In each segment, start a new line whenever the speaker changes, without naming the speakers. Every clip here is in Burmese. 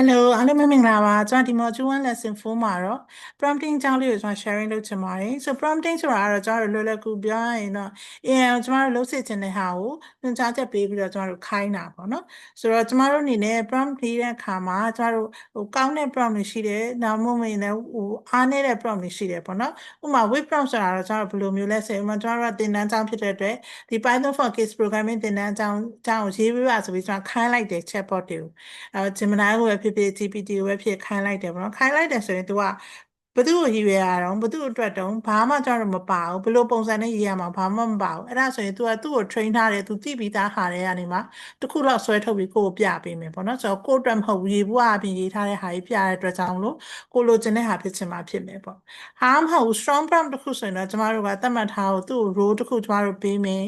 Hello အားလုံးပဲမင်္ဂလာပါကျွန်တော်ဒီ module 1 lesson 4မှာတော့ prompting အကြောင်းလေးကိုကျွန်တော် sharing လုပ်ချင်ပါတယ် so prompting ဆိုတာကတော့ကျွန်တော်တို့လွယ်လွယ်ကူပြောရရင်တော့ AI ကိုကျွန်တော်တို့လုပ်စေချင်တဲ့ဟာကိုညွှန်ကြားချက်ပေးပြီးတော့ကျွန်တော်တို့ခိုင်းတာပေါ့နော်ဆိုတော့ကျွန်တော်တို့အနေနဲ့ prompt ပေးတဲ့အခါမှာကျွန်တော်တို့ကောင်းတဲ့ prompt တွေရှိတယ်နောက်မှမဟုတ်ရင်လည်းအားနည်းတဲ့ prompt တွေရှိတယ်ပေါ့နော်ဥပမာ weak prompt ဆိုတာတော့ကျွန်တော်တို့ဘယ်လိုမျိုးလဲဆိုရင်ဥပမာကျွန်တော်တို့ကသင်တန်းကျောင်းဖြစ်တဲ့အတွက်ဒီ Python for Kids programming သင်တန်းကျောင်းကိုရေးပေးပါဆိုပြီးကျွန်တော်ခိုင်းလိုက်တယ် chatbot တွေကို Gemini ကိုပဲဖြစ်ဖြစ် GPT ကိုပဲဖြစ်ခိုင်းလိုက်တယ်ပေါ့နော်ခိုင်းလိုက်တယ်ဆိုရင် तू ကဘသူ့ကိုရည်ရွယ်ရအောင်ဘသူ့အတွက်တုံးဘာမှကြောက်တော့မပါဘူးဘလို့ပုံစံနဲ့ရေးရမှာဘာမှမပါဘူးအဲ့ဒါဆိုရင် तू ကသူ့ကို train ထားတယ် तू သိပြီးသားဟာတွေကနေမှတစ်ခုတော့ဆွဲထုတ်ပြီးကိုယ်ကိုပြပေးမယ်ပေါ့နော်ဆိုတော့ကိုယ့်အတွက်မဟုတ်ဘူးရေဘူးအပြင်ရေးထားတဲ့ဟာကြီးပြတဲ့အတွက်ကြောင့်လို့ကိုလိုချင်တဲ့ဟာဖြစ်ချင်မှဖြစ်မယ်ပေါ့ဟာမဟုတ် strong prompt တစ်ခုဆိုရင်တော့ကျမတို့ကသတ်မှတ်ထားကိုသူ့ကို role တစ်ခုကျမတို့ပေးမယ်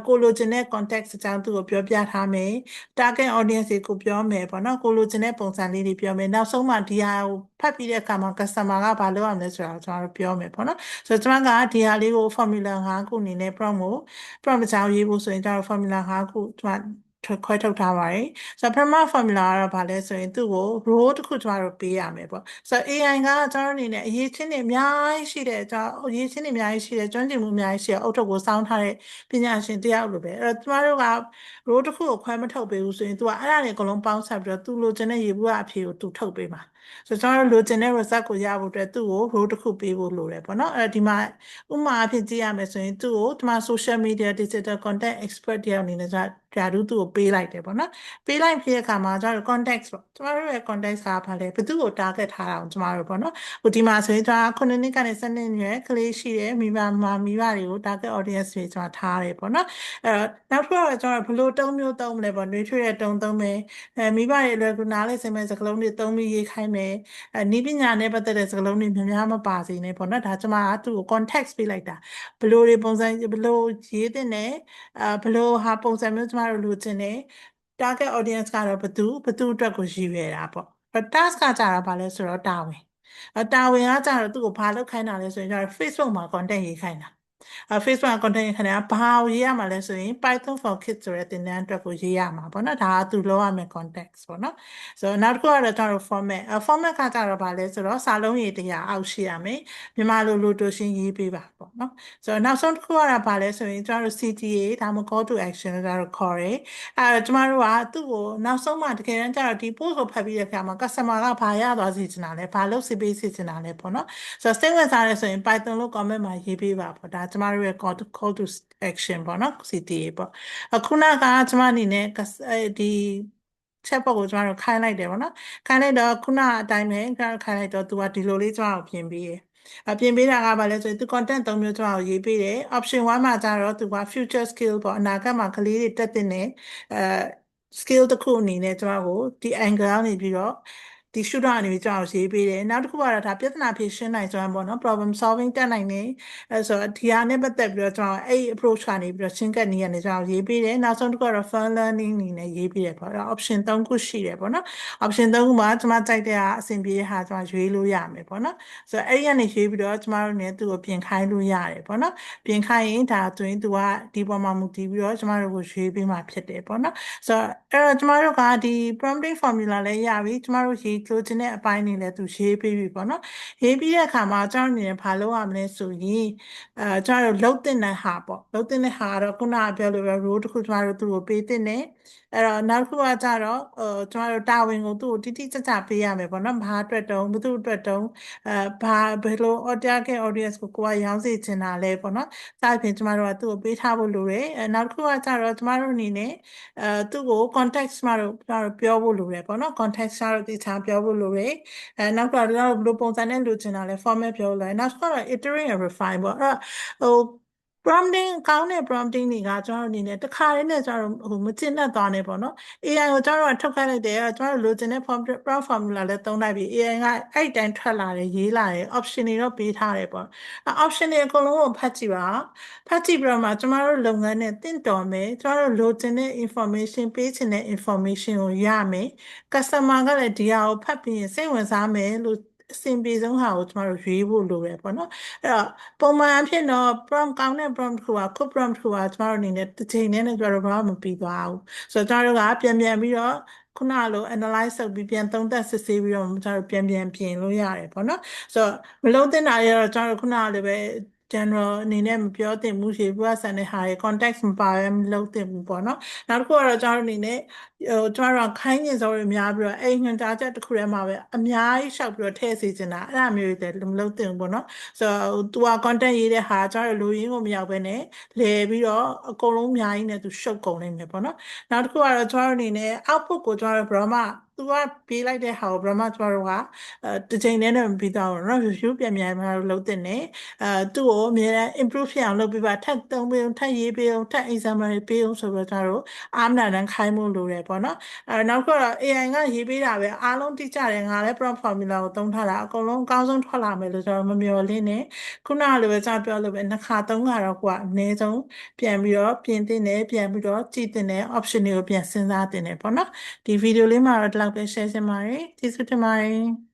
ကိုလိုချင်တဲ့ context အကြောင်းသူ့ကိုပြောပြထားမယ် target audience တွေကိုပြောမယ်ပေါ့နော်ကိုလိုချင်တဲ့ပုံစံလေးတွေပြောမယ်နောက်ဆုံးမှဒီဟာကိုဖတ်ပြီးတဲ့အခါမှာ customer ကဘာလုပ်ရမလဲဆိုတာကိုကျွန်တော်တို့ပြောမယ်ပေါ့နော်ဆိုတော့ကျွန်မကဒီဟာလေးကို formula 5ခုအနေနဲ့ prompt အကြောင်းရေးဖို့ဆိုရင်ကျွန်တော် formula 5ခုကျွန်မခွဲထုတ်ထားပါတယ်ဆိုတော့ပထမ formula ကတော့ဘာလဲဆိုရင်သူ့ကို role တစ်ခုကျွန်တော်တို့ပေးရမယ်ပေါ့ဆိုတော့ AI ကကျွန်တော်တို့အနေနဲ့အရေးချင်းတွေအများကြီးရှိတယ်ကျွန်တော်အရေးချင်းတွေအများကြီးရှိတယ်ကျွမ်းကျင်မှုအများကြီးရှိတယ်အုတ်ထုတ်ကိုစောင်းထားတဲ့ပညာရှင်တယောက်လိုပဲအဲ့တော့ကျွန်တော်တို့က role တစ်ခုကိုခွဲမထုတ်ပေးဘူးဆိုရင် तू ကအဲ့ဒါတွေအကုန်လုံးပေါင်းဆက်ပြီးတော့ तू လိုချင်တဲ့ရေဘူးအဖြေကို तू ထုတ်ပေးမှာဆိုတော့ကျွန်တော်တို့လိုချင်တဲ့ result ကိုရဖို့အတွက်သူ့ကို role တစ်ခုပေးဖို့လိုတယ်ပေါ့နော်အဲ့တော့ဒီမှာဥပမာအဖြစ်ကြည့်ရမယ်ဆိုရင်သူ့ကိုဒီမှာ social media digital content expert တယောက်အနေနဲ့ကျွန်တော်ဓာတ်သူ့ကိုပေးလိုက်တယ်ပေါ့နော်ပေးလိုက်ပြီးတဲ့အခါမှာကျွန်တော်တို့ context ပေါ့ကျွန်တော်တို့ရဲ့ context ကဘာလဲဘယ်သူ့ကို target ထားတာအောင်ကျွန်တော်တို့ပေါ့နော်ဟိုဒီမှာဆိုရင်ကျွန်တော်9နှစ်ကနေ10နှစ်ရွယ်ကလေးရှိတယ်မိဘတွေကို target audience တွေကျွန်တော်ထားတယ်ပေါ့နော်အဲ့တော့နောက်တစ်ခုကတော့ကျွန်တော်ဘယ်လိုတုံးမျိုးသုံးမလဲပေါ့နှွေးထွေးတဲ့တုံးသုံးမယ်မိဘတွေအလွယ်ကူနားလေစင်မဲ့စကားလုံးတွေသုံးပြီးရေးခိုင်းမယ်နီးပညာနဲ့ပတ်သက်တဲ့စကားလုံးတွေများများမပါစေနဲ့ပေါ့နော်ဒါကျွန်မကသူ့ကို context ပေးလိုက်တာဘယ်လိုတွေပုံစံဘယ်လိုရေးတဲ့နဲ့ဘယ်လိုဟာပုံစံမျိုးကျွန်တော်တို့လိုချင်တယ် target audience ကတော့ဘယ်သူအတွက်ကိုရည်ရွယ်တာပေါ့ task ကကြတာဘာလဲဆိုတော့တာဝန်တာဝန်ကကြတော့သူ့ကိုဘာလုပ်ခိုင်းတာလဲဆိုရင်ကျတော့ Facebook မှာ content ရေးခိုင်းတာFacebook မှာ content ရေးခိုင်းတာဘာကိုရေးရမှာလဲဆိုရင် Python for Kids ဆိုတဲ့သင်တန်းအတွက်ကိုရေးရမှာပေါ့နော်ဒါကသူလောက်ရမယ့် context ပေါ့နော်ဆိုတော့နောက်တစ်ခုကတော့ကျတော့ format ကကြတော့ဘာလဲဆိုတော့စာလုံးရေးတရားအောက်ရှိရမယ်မြန်မာလိုလိုတိုရှင်းရေးပေးပါပေါ့နော်ဆိုတော့နောက်ဆုံးတစ်ခုကတော့ဘာလဲဆိုရင်ကျတော့ CTA ဒါမှမဟုတ် call to action လို့ကျတော့ခေါ်တယ်အဲ့တော့ကျမတို့ကသူ့ကိုနောက်ဆုံးမှတကယ်တမ်းကျတော့ဒီ post ကိုဖတ်ပြီးတဲ့အခါမှာ customer ကဘာရသွားစေချင်တာလဲဘာလုပ်စေပေးစေချင်တာလဲပေါ့နော်ဆိုတော့စိတ်ဝင်စားရဲဆိုရင် Python လို့ comment မှာရေးပေးပါပေါ့ဒါကျမတို့ရဲ့ call to action ပေါ့နော် CTA ပေါ့အခုနကကျမအနေနဲ့ဒီ chatbot ကိုကျမတို့ခိုင်းလိုက်တယ်ပေါ့နော်ခိုင်းလိုက်တော့ခုနအတိုင်းပဲကျမတို့ခိုင်းလိုက်တော့သူကဒီလိုလေးကျမတို့ပြင်ပေးတယ်အပြင်ပေးတာကဘာလဲဆိုရင်သူ content 3မျိုးကျွန်တော်ရေးပေးတယ် option 1မှာကျတော့သူက future skill ပေါ့အနာဂတ်မှာကလေးတွေတက်တဲ့နဲ့အဲ skill တစ်ခုအနေနဲ့ကျွန်တော်ကိုဒီ angle ကနေပြီးတော့ဒီ shooter အနေနဲ့ကျွန်တော်ရေးပေးတယ်နောက်တစ်ခုကတော့ဒါပြဿနာဖြေရှင်းနိုင်စွမ်းပေါ့နော် problem solving တက်နိုင်တယ်အဲဆိုတော့ဒီဟာနဲ့ပတ်သက်ပြီးတော့ကျွန်တော်အဲ့ approach ကနေပြီးတော့ရှင်းကပ်နည်းကနေကျွန်တော်ရေးပေးတယ်နောက်ဆုံးတစ်ခုကတော့ fun learning အနေနဲ့ရေးပေးတယ်ပေါ့အဲ့ option 3ခုရှိတယ်ပေါ့နော် option 3ခုမှာကျွန်မကြိုက်တဲ့ဟာအဆင်ပြေတဲ့ဟာကျွန်မရွေးလို့ရမယ်ပေါ့နော်ဆိုတော့အဲ့ဒီကနေရွေးပြီးတော့ကျမတို့ねသူ့ကိုပြင်ခိုင်းလို့ရတယ်ပေါ့နော်ပြင်ခိုင်းရင်ဒါဆိုရင်သူကဒီပေါ်မှာမူတည်ပြီးတော့ကျမတို့ကိုရွေးပေးမှာဖြစ်တယ်ပေါ့နော်ဆိုတော့အဲ့တော့ကျမတို့ကဒီ prompting formula လည်းရပြီကျမတို့ရေးလိုချင်တဲ့အပိုင်းတွေလည်းသူရေးပေးပြီပေါ့နော်ရေးပြီးတဲ့အခါမှာကျမတို့နေဘာလုပ်ရမလဲဆိုရင်ကျမတို့လုံးတင်တဲ့ဟာပေါ့လုံးတင်တဲ့ဟာကတော့ခုနကပြောလို့ပဲ role တစ်ခုကျမတို့သူ့ကိုပေးတင်တယ်အဲ့တော့နောက်တစ်ခုကကြတော့ကျမတို့တာဝန်ကိုသူ့ကိုတိတိကျကျပေးရမယ်ပေါ့နော်ဘာအတွက်တုံးဘယ်သူအတွက်တုံးဘာဘယ်လို target audience ကိုကိုကရောင်းစေချင်တာလဲပေါ့နော်စသဖြင့်ကျမတို့ကသူ့ကိုပေးထားဖို့လိုတယ်နောက်တစ်ခုကကြတော့ကျမတို့အနေနဲ့သူ့ကို context ကျမတို့ပြောဖို့လိုတယ်ပေါ့နော် context ကျတော့တိကျပြောဖို့လိုတယ်နောက်တစ်ခုကဘယ်လိုပုံစံနဲ့လိုချင်တာလဲ format ပြောလို့ရတယ်နောက်တစ်ခုကတော့ iterate and refine ပေါ့အဲ့တော့ဟို prompting ကောင်းတဲ့ prompting တွေကကျွန်တော်တို့အနေနဲ့တစ်ခါတည်းနဲ့ကျွန်တော်တို့ဟိုမကျင့်တတ်သွားနေပေါ့နော် AI ကိုကျွန်တော်တို့ကထုတ်ခိုင်းလိုက်တယ်ကျွန်တော်တို့လိုချင်တဲ့ prompt formula လည်းသုံးလိုက်ပြီ AI ကအဲ့ဒီတိုင်းထွက်လာတယ်ရေးလာတယ် option တွေတော့ပေးထားတယ်ပေါ့option တွေအကုန်လုံးကိုဖတ်ကြည့်ပါဖတ်ကြည့်ပြီးတော့မှကျွန်တော်တို့လုပ်ငန်းနဲ့တင့်တော်မယ်ကျွန်တော်တို့လိုချင်တဲ့ information ပေးချင်တဲ့ information ကိုရမယ် customer ကလည်းဒီဟာကိုဖတ်ပြီးရင်စိတ်ဝင်စားမယ်လို့အဆင်ပြေဆုံးဟာကိုကျွန်တော်တို့ရွေးဖို့လိုတယ်ပေါ့နော်အဲ့တော့ပုံမှန်အဖြစ်တော့ prompt ကောင်းတဲ့ prompt တစ်ခုက code prompt တစ်ခုကကျွန်တော်တို့အနေနဲ့တစ်ချိန်တည်းနဲ့ကျွန်တော်တို့ဘာမှမပြီးသွားဘူးဆိုတော့ကျွန်တော်တို့ကပြန်ပြီးတော့ ခုနလို analyze လုပ်ပြီးပြန်သုံးသပ်စစ်ဆေးပြီးတော့ကျွန်တော်ပြန်ပြင်လို့ရတယ်ပေါ့နော်ဆိုတော့မလုံးသင့်တာတွေကတော့ကျွန်တော်ခုနလိုပဲ general အနေနဲ့မပြောသင့်ဘူးရှေ့ဘုရားဆန်တဲ့ဟာတွေ context မပါဘဲမလုပ်သင့်ဘူးပေါ့နော်နောက်တစ်ခုကတော့ကျွန်တော်အနေနဲ့ကျွန်တော်ခိုင်းကျင်စောတွေများပြီးတော့အဲ့ညွှန်ကြားချက်တစ်ခုထဲမှာပဲအများကြီးရှောက်ပြီးတော့ထည့်စီချင်တာအဲ့ဒါမျိုးတွေလည်းမလုပ်သင့်ဘူးပေါ့နော်ဆိုတော့ तू က content ရေးတဲ့ဟာကျွန်တော်လူရင်းကိုမရောက်ဘဲနဲ့လဲပြီးတော့အကုန်လုံးအများကြီးနဲ့ तू ရှုပ်ကုန်နေမယ်ပေါ့နော်နောက်တစ်ခုကတော့ကျွန်တော်အနေနဲ့ output ကိုကျွန်တော်ဘယ်တော့မှသူကပေးလိုက်တဲ့ဟာကိုဘယ်မှကျွန်တော်တို့ကတစ်ချိန်တည်းနဲ့မပြီးတော့เนาะ review ပြန်ပြန်လုပ်တင်တယ်သူ့ကိုအများနဲ့ improve ဖြစ်အောင်လုပ်ပေးပါထပ်သုံးပေးအောင်ထပ်ရေးပေးအောင်ထပ် example တွေပေးအောင်ဆိုပြီးတော့ကျွန်တော်တို့အားမနာတမ်းခိုင်းမှုလိုတယ်ပေါ့နော်နောက်ကတော့ AI ကရေးပေးတာပဲအားလုံးတိကျတယ်ငါလည်း prompt formula ကိုသုံးထားတာအကုန်လုံးအကောင်းဆုံးထွက်လာမယ်လို့ကျွန်တော်မမျှော်လင့်နဲ့ခုနကလိုပဲကျွန်တော်ပြောလို့ပဲနှစ်ခါသုံးခါတော့ကိုကအနည်းဆုံးပြန်ပြီးတော့ပြင်သင့်တယ်ပြန်ပြီးတော့ကြည့်သင့်တယ် option တွေကိုပြန်စဉ်းစားသင့်တယ်ပေါ့နော်ဒီဗီဒီယိုလေးမှာတော့ဒီလောက်ပဲ share ချင်ပါတယ်ကျေးဇူးတင်ပါတယ်